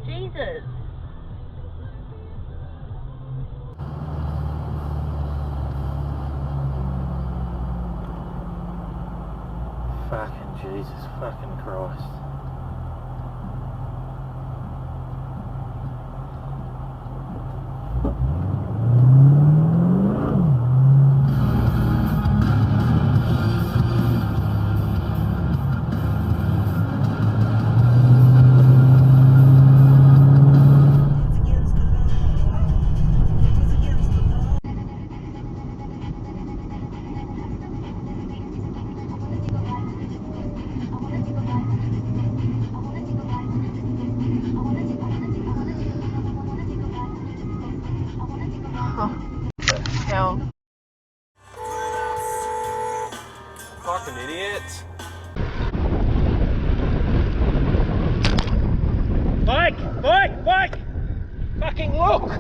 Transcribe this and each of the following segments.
Jesus. Fucking Jesus fucking Christ. Hell. Fucking idiot. Mike! Fucking look!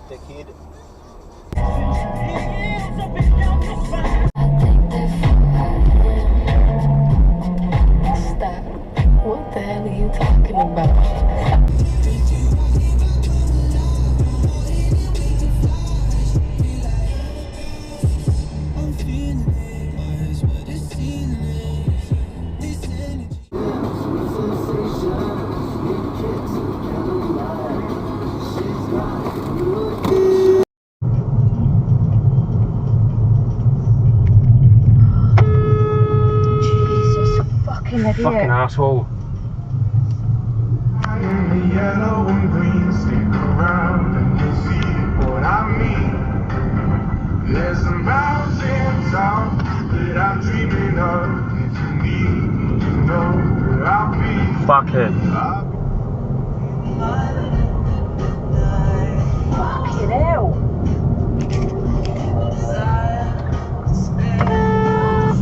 Dickhead. Stop. What the hell are you talking about? Jesus fucking idiot. Fucking asshole. The yellow and green, stick around and you'll see what I mean. There's a mountain top that I'm dreaming of. If you need me, you know where I'll be. Fuck it. Fucking hell.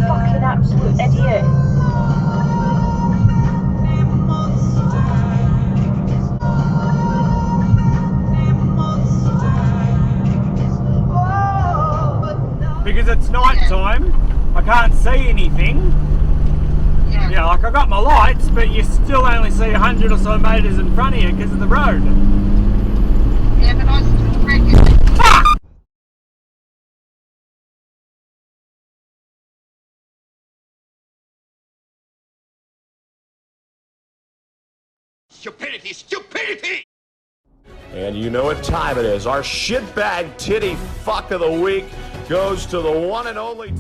Fucking absolute idiot. Because it's night time, I can't see anything. Yeah, like I got my lights, but you still only see 100 or so metres in front of you because of the road. Yeah, but I still reckon. Stupidity, stupidity! And you know what time it is. Our shitbag titty fuck of the week goes to the one and only...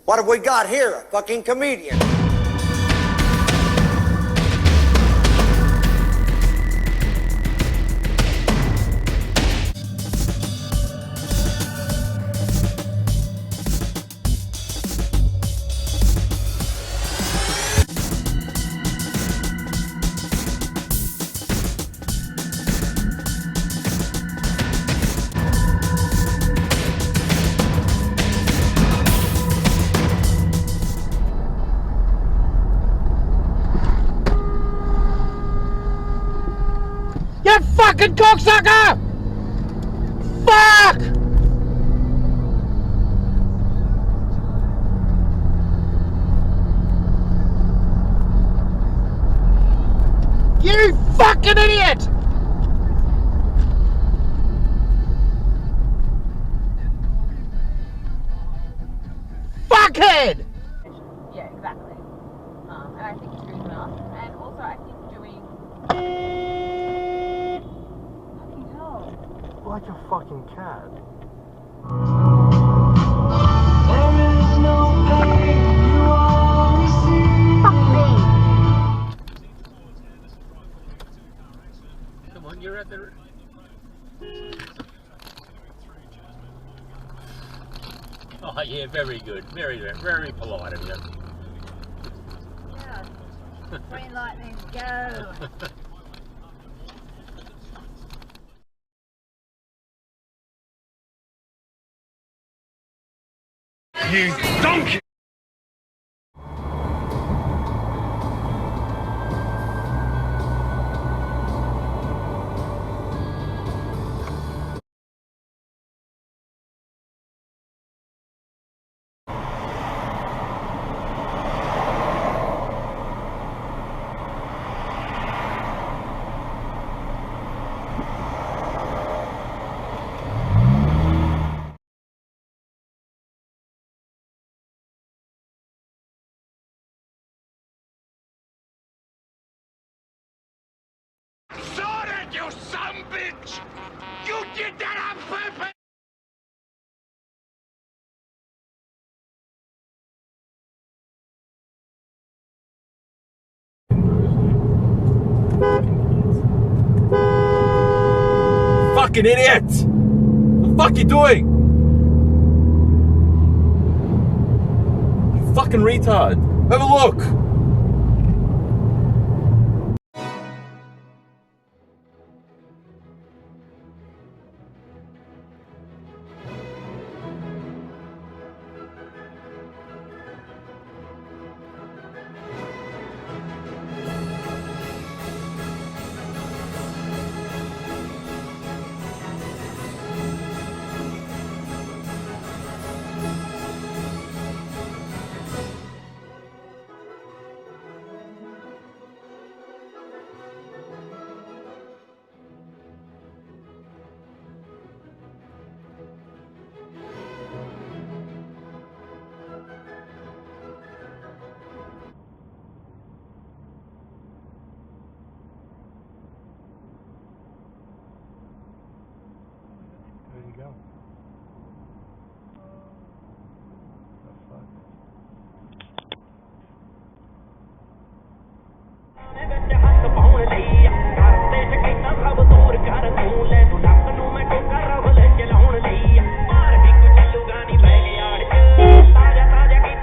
What have we got here? A fucking comedian. You fucking cocksucker! Fuck! You fucking idiot! Fuckhead! Yeah, exactly. And I think it's good enough. And also, I think doing. Fucking hell. Like a fucking cat. Come on, you're at the... Oh yeah, very good. Very polite of you. Yeah. Green light means go. You donkey! Sorted, you son bitch! You did that on purpose! Fucking idiot! What the fuck you doing? You fucking retard. Have a look. There you go.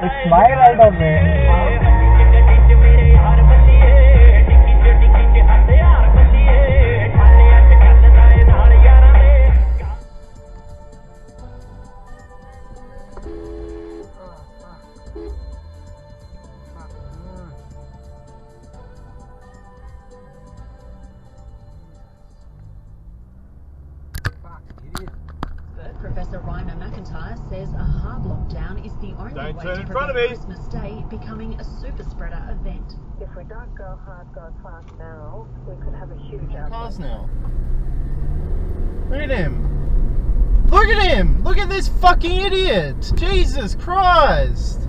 It's my ride of it. Professor Rymer McIntyre says a hard lockdown is the only way to prevent Christmas Day becoming a super spreader event. If we don't go hard, go fast now, we could have a huge outbreak. Cars now. Look at him. Look at him. Look at this fucking idiot. Jesus Christ.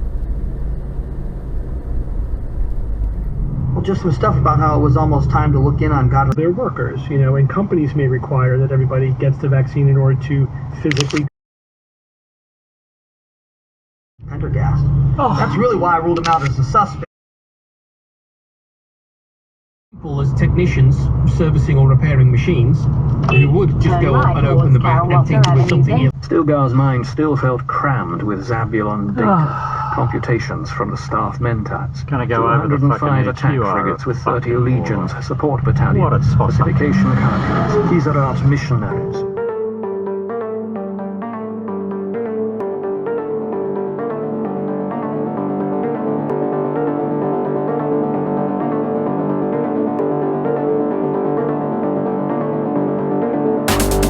Well, just some stuff about how it was almost time to look in on God. They're workers, you know, and companies may require that everybody gets the vaccine in order to physically enter gas. Oh. That's really why I ruled him out as a suspect. As technicians servicing or repairing machines who would just go up and open the back and think it was something else. Stilgar's mind still felt crammed with Zabulon data. Computations from the staff mentats. Can I go over the 205 attack frigates with 30 legions, support battalions, specification countries, Kizarat missionaries.